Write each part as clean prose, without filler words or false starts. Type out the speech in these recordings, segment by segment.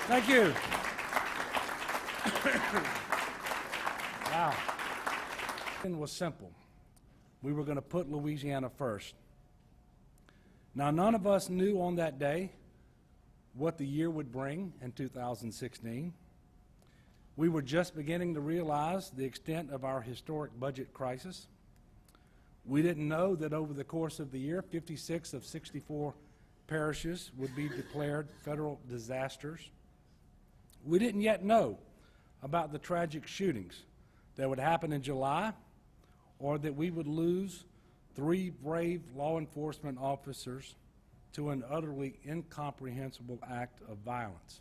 Thank you. Wow. It was simple. We were going to put Louisiana first. Now, none of us knew on that day what the year would bring in 2016. We were just beginning to realize the extent of our historic budget crisis. We didn't know that over the course of the year, 56 of 64 parishes would be declared federal disasters. We didn't yet know about the tragic shootings that would happen in July, or that we would lose 3 brave law enforcement officers to an utterly incomprehensible act of violence.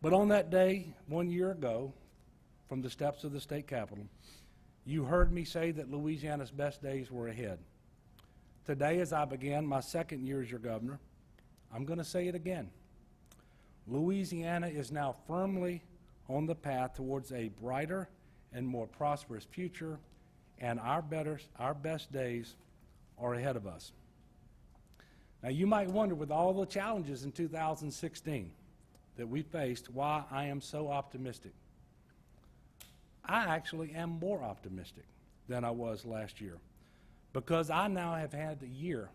But on that day, 1 year ago, from the steps of the state capitol, you heard me say that Louisiana's best days were ahead. Today, as I begin my second year as your governor, I'm going to say it again. Louisiana is now firmly on the path towards a brighter and more prosperous future, and our best days are ahead of us. Now, you might wonder, with all the challenges in 2016 that we faced, why I am so optimistic. I actually am more optimistic than I was last year, because I now have had a year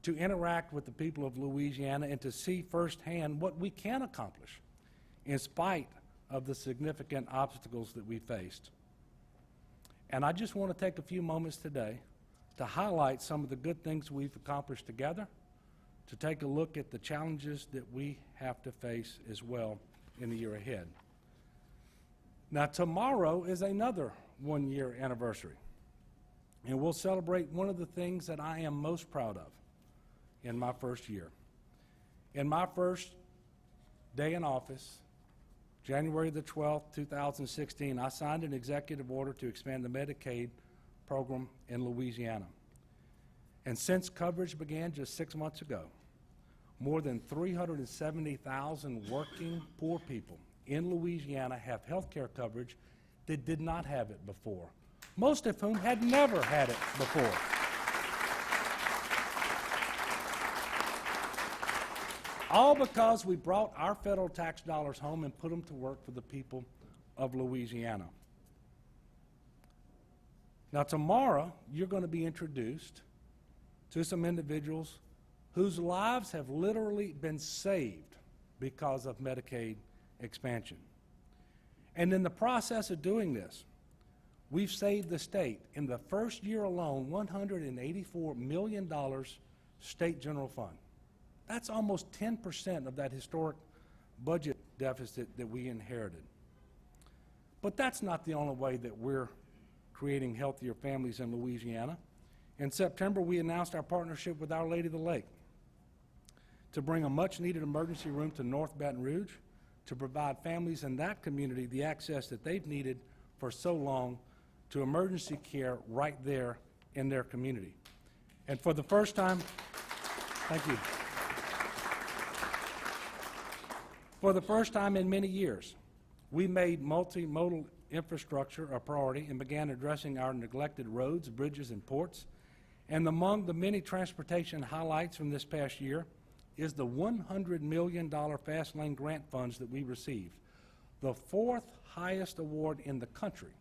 to interact with the people of Louisiana and to see firsthand what we can accomplish in spite of the significant obstacles that we faced. And I just want to take a few moments today to highlight some of the good things we've accomplished together, to take a look at the challenges that we have to face as well in the year ahead. Now, tomorrow is another one-year anniversary, and we'll celebrate one of the things that I am most proud of in my first year. In my first day in office, January the 12th, 2016, I signed an executive order to expand the Medicaid program in Louisiana. And since coverage began just 6 months ago, more than 370,000 working poor people in Louisiana have health care coverage that did not have it before, most of whom had never had it before. All because we brought our federal tax dollars home and put them to work for the people of Louisiana. Now, tomorrow, you're going to be introduced to some individuals whose lives have literally been saved because of Medicaid expansion. And in the process of doing this, we've saved the state, in the first year alone, $184 million state general fund. That's almost 10% of that historic budget deficit that we inherited. But that's not the only way that we're creating healthier families in Louisiana. In September, we announced our partnership with Our Lady of the Lake to bring a much-needed emergency room to North Baton Rouge to provide families in that community the access that they've needed for so long to emergency care right there in their community. And for the first time, thank you. For the first time in many years, we made multimodal infrastructure a priority and began addressing our neglected roads, bridges, and ports. And among the many transportation highlights from this past year is the $100 million Fast Lane grant funds that we received, the 4th highest award in the country.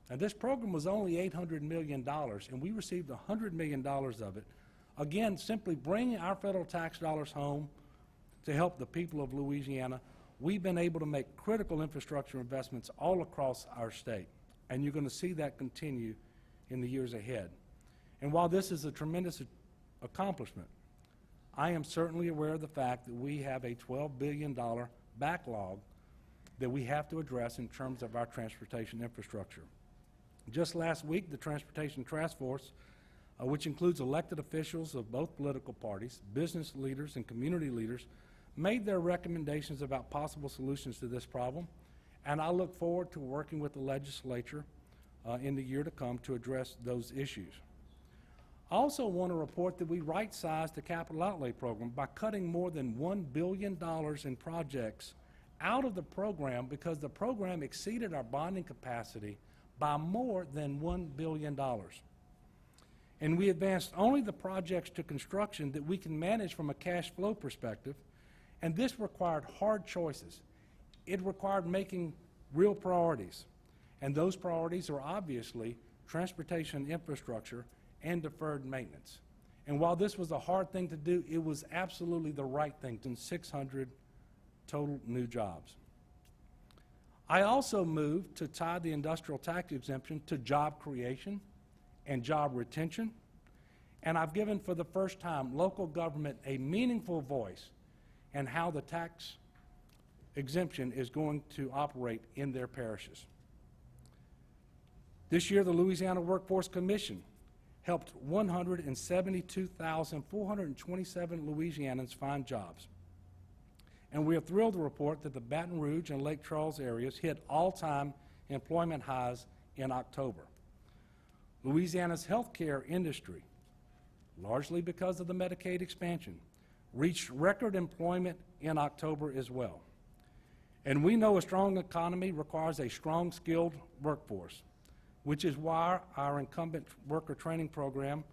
And this program was only $800 million, and we received $100 million of it, again, simply bringing our federal tax dollars home to help the people of Louisiana. We've been able to make critical infrastructure investments all across our state, and you're going to see that continue in the years ahead. And while this is a tremendous accomplishment, I am certainly aware of the fact that we have a $12 billion backlog that we have to address in terms of our transportation infrastructure. Just last week, the Transportation Task Force, which includes elected officials of both political parties, business leaders, and community leaders, made their recommendations about possible solutions to this problem, and I look forward to working with the legislature in the year to come to address those issues. I also want to report that we right-sized the capital outlay program by cutting more than $1 billion in projects out of the program because the program exceeded our bonding capacity by more than $1 billion. And we advanced only the projects to construction that we can manage from a cash flow perspective, And this required hard choices. It required making real priorities. And those priorities are obviously transportation infrastructure and deferred maintenance. And while this was a hard thing to do, it was absolutely the right thing to 600 total new jobs. I also moved to tie the industrial tax exemption to job creation and job retention. And I've given, for the first time, local government a meaningful voice in how the tax exemption is going to operate in their parishes. This year, the Louisiana Workforce Commission helped 172,427 Louisianans find jobs. And we are thrilled to report that the Baton Rouge and Lake Charles areas hit all-time employment highs in October. Louisiana's healthcare industry, largely because of the Medicaid expansion, reached record employment in October as well. And we know a strong economy requires a strong, skilled workforce, which is why our incumbent worker training program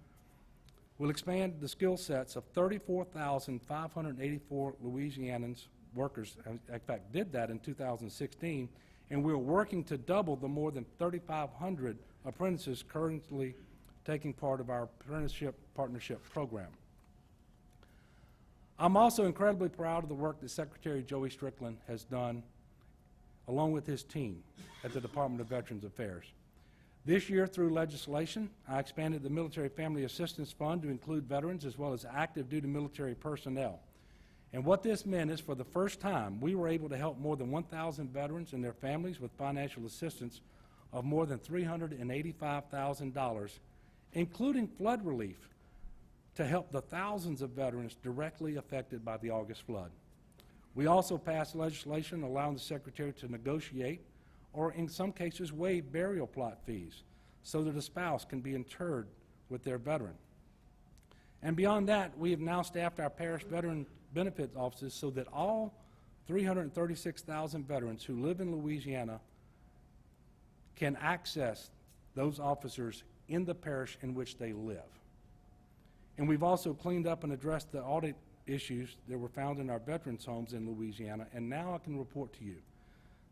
will expand the skill sets of 34,584 Louisianans workers. In fact, did that in 2016, and we're working to double the more than 3,500 apprentices currently taking part of our apprenticeship partnership program. I'm also incredibly proud of the work that Secretary Joey Strickland has done along with his team at the Department of Veterans Affairs. This year, through legislation, I expanded the Military Family Assistance Fund to include veterans as well as active duty military personnel. And what this meant is, for the first time, we were able to help more than 1,000 veterans and their families with financial assistance of more than $385,000, including flood relief, to help the thousands of veterans directly affected by the August flood. We also passed legislation allowing the Secretary to negotiate, or in some cases waive, burial plot fees so that a spouse can be interred with their veteran. And beyond that, we have now staffed our parish veteran benefits offices so that all 336,000 veterans who live in Louisiana can access those officers in the parish in which they live. And we've also cleaned up and addressed the audit issues that were found in our veterans' homes in Louisiana, and now I can report to you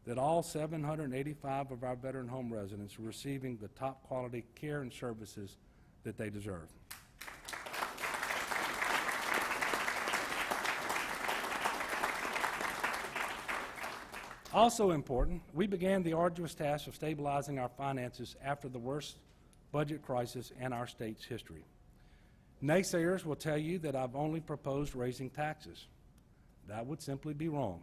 that all 785 of our veteran home residents are receiving the top quality care and services that they deserve. Also important, we began the arduous task of stabilizing our finances after the worst budget crisis in our state's history. Naysayers will tell you that I've only proposed raising taxes. That would simply be wrong.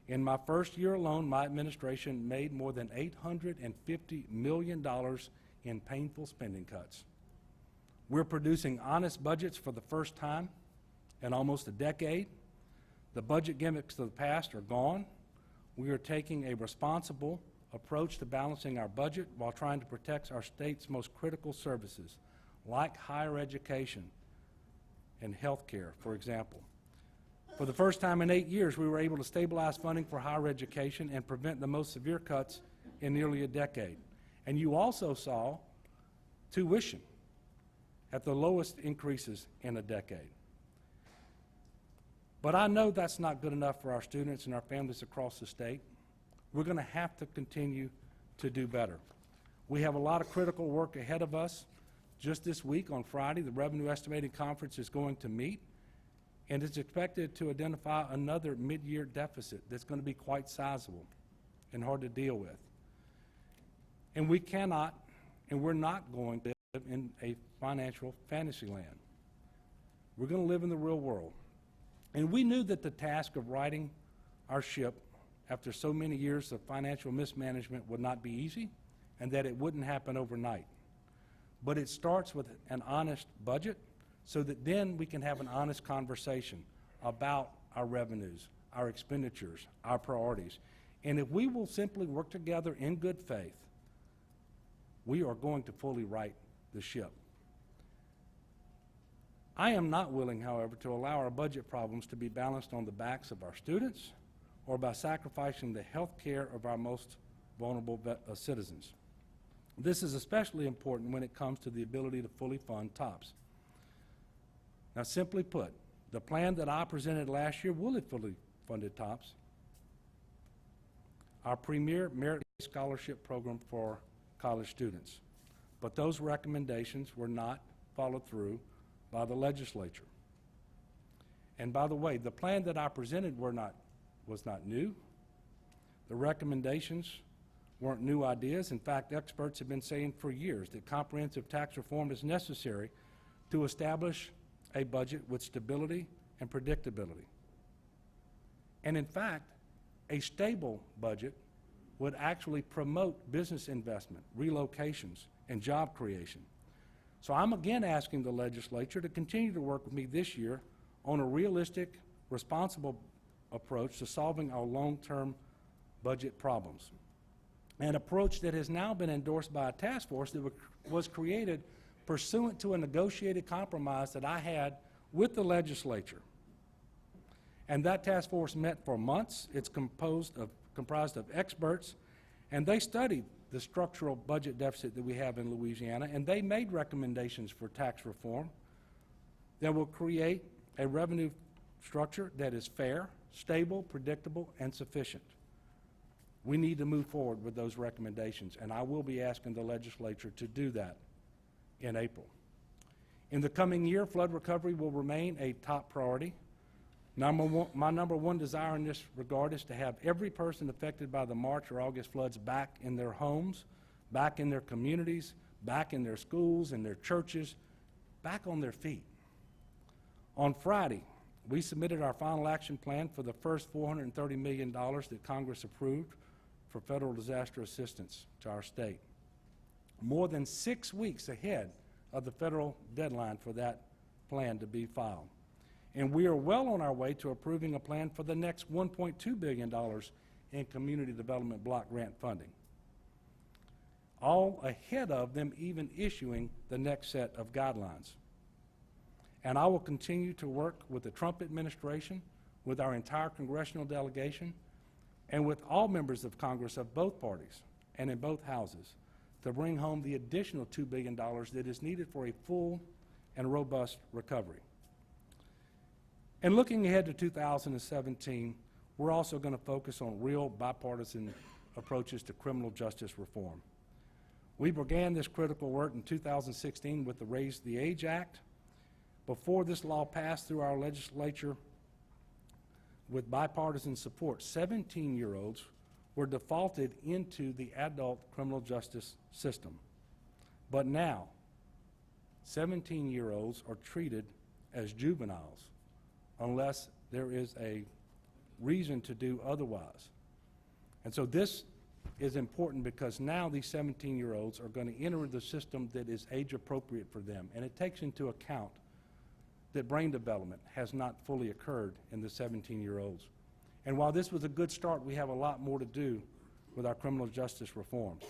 In my first year alone, my administration made more than $850 million in painful spending cuts. We're producing honest budgets for the first time in almost a decade. The budget gimmicks of the past are gone. We are taking a responsible approach to balancing our budget while trying to protect our state's most critical services, like higher education and health care, for example. For the first time in 8 years, we were able to stabilize funding for higher education and prevent the most severe cuts in nearly a decade. And you also saw tuition at the lowest increases in a decade. But I know that's not good enough for our students and our families across the state. We're going to have to continue to do better. We have a lot of critical work ahead of us. Just this week, on Friday, the Revenue Estimating Conference is going to meet, and it's expected to identify another mid-year deficit that's going to be quite sizable and hard to deal with. And we cannot, and we're not going to live in a financial fantasy land. We're going to live in the real world. And we knew that the task of righting our ship after so many years of financial mismanagement would not be easy, and that it wouldn't happen overnight. But it starts with an honest budget, so that then we can have an honest conversation about our revenues, our expenditures, our priorities. And if we will simply work together in good faith, we are going to fully right the ship. I am not willing, however, to allow our budget problems to be balanced on the backs of our students or by sacrificing the health care of our most vulnerable citizens. This is especially important when it comes to the ability to fully fund TOPS. Now, simply put, The plan that I presented last year will have fully funded TOPS, our premier merit-based scholarship program for college students. But those recommendations were not followed through by the legislature. And by the way, the plan that I presented was not new. The recommendations weren't new ideas. In fact, experts have been saying for years that comprehensive tax reform is necessary to establish a budget with stability and predictability. And in fact, a stable budget would actually promote business investment, relocations, and job creation. So I'm again asking the legislature to continue to work with me this year on a realistic, responsible approach to solving our long-term budget problems. An approach that has now been endorsed by a task force that was created pursuant to a negotiated compromise that I had with the legislature. And that task force met for months. It's comprised of experts, and they studied the structural budget deficit that we have in Louisiana, and they made recommendations for tax reform that will create a revenue structure that is fair, stable, predictable, and sufficient. We need to move forward with those recommendations, and I will be asking the legislature to do that in April. In the coming year, flood recovery will remain a top priority. My number one desire in this regard is to have every person affected by the March or August floods back in their homes, back in their communities, back in their schools and their churches, back on their feet. On Friday, we submitted our final action plan for the first $430 million that Congress approved for federal disaster assistance to our state, more than 6 weeks ahead of the federal deadline for that plan to be filed. And we are well on our way to approving a plan for the next $1.2 billion in community development block grant funding, all ahead of them even issuing the next set of guidelines. And I will continue to work with the Trump administration, with our entire congressional delegation, and with all members of Congress of both parties and in both houses to bring home the additional $2 billion that is needed for a full and robust recovery. And looking ahead to 2017, we're also going to focus on real bipartisan approaches to criminal justice reform. We began this critical work in 2016 with the Raise the Age Act. Before this law passed through our legislature with bipartisan support, 17-year-olds were defaulted into the adult criminal justice system. But now, 17-year-olds are treated as juveniles unless there is a reason to do otherwise. And so this is important because now these 17-year-olds are going to enter the system that is age appropriate for them, and it takes into account that brain development has not fully occurred in the 17-year-olds. And while this was a good start, we have a lot more to do with our criminal justice reforms.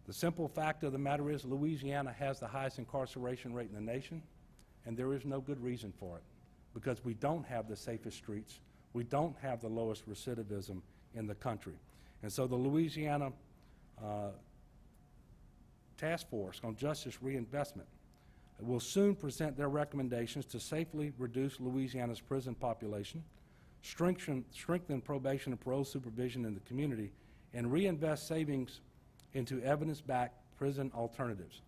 The simple fact of the matter is Louisiana has the highest incarceration rate in the nation, and there is no good reason for it, because we don't have the safest streets, we don't have the lowest recidivism in the country. And so the Louisiana Task Force on Justice Reinvestment will soon present their recommendations to safely reduce Louisiana's prison population, strengthen probation and parole supervision in the community, and reinvest savings into evidence-backed prison alternatives.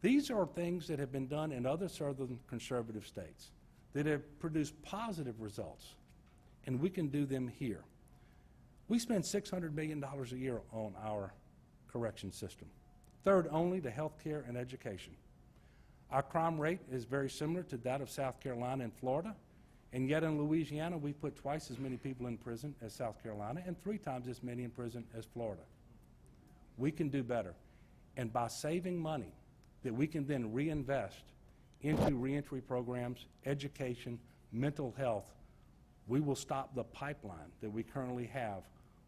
These are things that have been done in other southern conservative states that have produced positive results, and we can do them here. We spend $600 million a year on our correction system, third only to health care and education. Our crime rate is very similar to that of South Carolina and Florida, and yet in Louisiana we put twice as many people in prison as South Carolina and 3 times as many in prison as Florida. We can do better, and by saving money that we can then reinvest into reentry programs, education, mental health, we will stop the pipeline that we currently have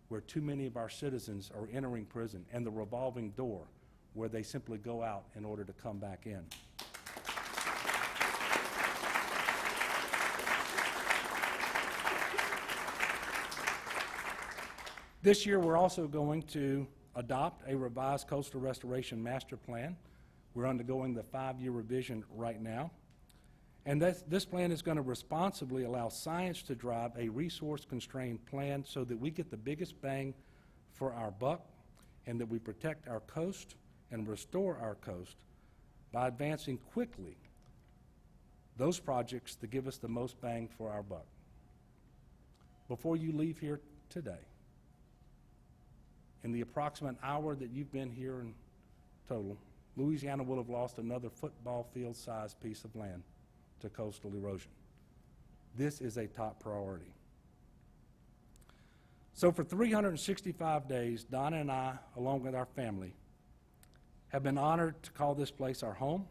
where too many of our citizens are entering prison and the revolving door where they simply go out in order to come back in. This year we're also going to adopt a revised coastal restoration master plan. We're undergoing the 5-year revision right now. And this plan is going to responsibly allow science to drive a resource-constrained plan so that we get the biggest bang for our buck and that we protect our coast and restore our coast by advancing quickly those projects that give us the most bang for our buck. Before you leave here today, in the approximate hour that you've been here in total, Louisiana will have lost another football field-sized piece of land to coastal erosion. This is a top priority. So for 365 days, Donna and I, along with our family, have been honored to call this place our home.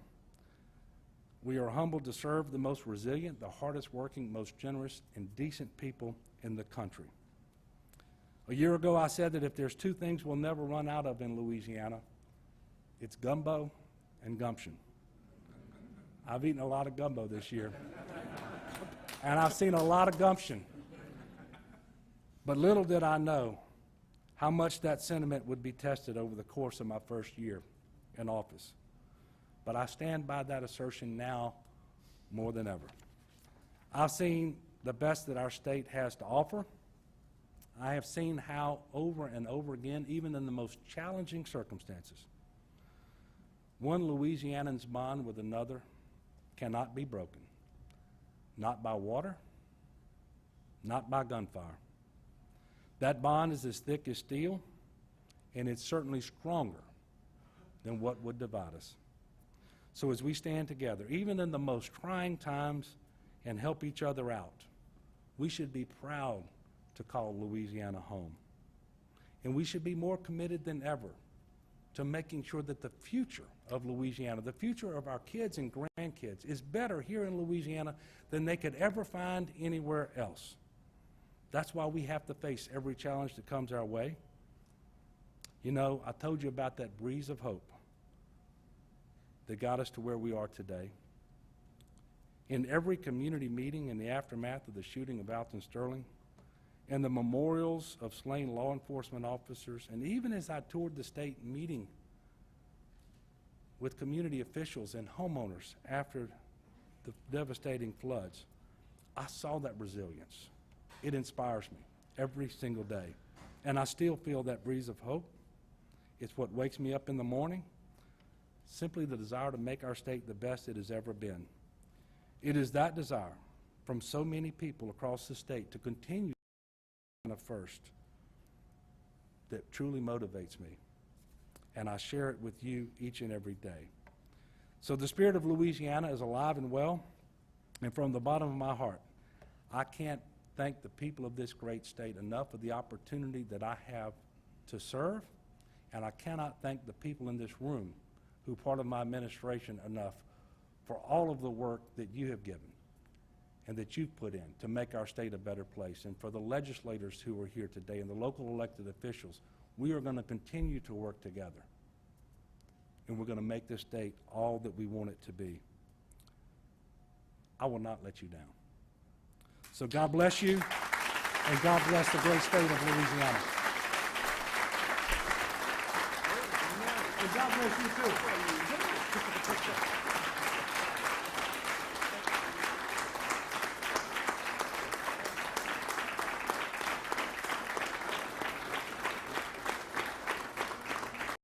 We are humbled to serve the most resilient, the hardest working, most generous, and decent people in the country. A year ago, I said that if there's two things we'll never run out of in Louisiana, it's gumbo and gumption. I've eaten a lot of gumbo this year, and I've seen a lot of gumption. But little did I know how much that sentiment would be tested over the course of my first year in office. But I stand by that assertion now more than ever. I've seen the best that our state has to offer. I have seen how over and over again, even in the most challenging circumstances, one Louisianan's bond with another cannot be broken, not by water, not by gunfire. That bond is as thick as steel, and it's certainly stronger than what would divide us. So as we stand together, even in the most trying times, and help each other out, we should be proud to call Louisiana home. And we should be more committed than ever to making sure that the future of Louisiana, the future of our kids and grandkids, is better here in Louisiana than they could ever find anywhere else. That's why we have to face every challenge that comes our way. You know, I told you about that breeze of hope that got us to where we are today. In every community meeting in the aftermath of the shooting of Alton Sterling, and the memorials of slain law enforcement officers, and even as I toured the state meeting with community officials and homeowners after the devastating floods, I saw that resilience. It inspires me every single day. And I still feel that breeze of hope. It's what wakes me up in the morning, simply the desire to make our state the best it has ever been. It is that desire from so many people across the state to continue first that truly motivates me, and I share it with you each and every day. So the spirit of Louisiana is alive and well, and from the bottom of my heart, I can't thank the people of this great state enough for the opportunity that I have to serve, and I cannot thank the people in this room who are part of my administration enough for all of the work that you have given and that you've put in to make our state a better place. And for the legislators who are here today and the local elected officials, we are going to continue to work together. And we're going to make this state all that we want it to be. I will not let you down. So God bless you, and God bless the great state of Louisiana. And God bless you too.